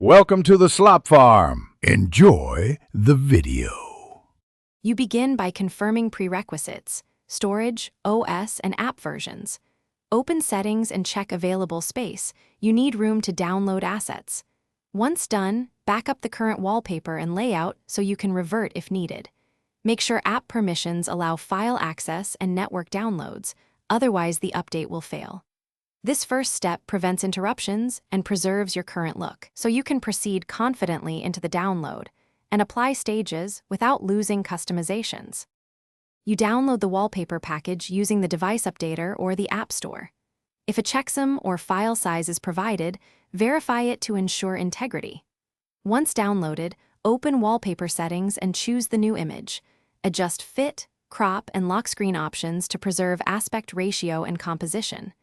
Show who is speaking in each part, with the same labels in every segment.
Speaker 1: Welcome to the Slop Farm. Enjoy the video.
Speaker 2: You begin by confirming prerequisites, storage, OS, and app versions. Open settings and check available space. You need room to download assets. Once done, back up the current wallpaper and layout so you can revert if needed. Make sure app permissions allow file access and network downloads, otherwise the update will fail. This first step prevents interruptions and preserves your current look, so you can proceed confidently into the download and apply stages without losing customizations. You download the wallpaper package using the device updater or the App Store. If a checksum or file size is provided, verify it to ensure integrity. Once downloaded, open wallpaper settings and choose the new image. Adjust fit, crop, and lock screen options to preserve aspect ratio and composition.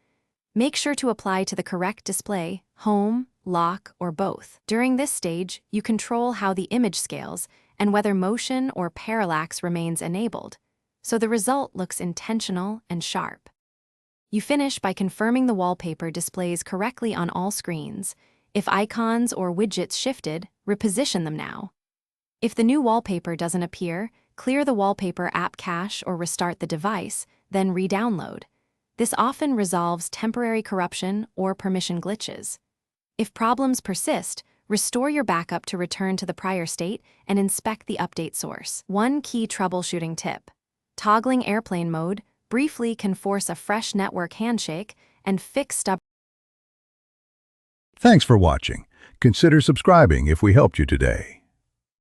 Speaker 2: Make sure to apply to the correct display, home, lock, or both. During this stage, you control how the image scales and whether motion or parallax remains enabled, so the result looks intentional and sharp. You finish by confirming the wallpaper displays correctly on all screens. If icons or widgets shifted, reposition them now. If the new wallpaper doesn't appear, clear the wallpaper app cache or restart the device, then re-download. This often resolves temporary corruption or permission glitches. If problems persist, restore your backup to return to the prior state and inspect the update source. One key troubleshooting tip: toggling airplane mode briefly can force a fresh network handshake and fix stubborn.
Speaker 1: Thanks for watching. Consider subscribing if we helped you today.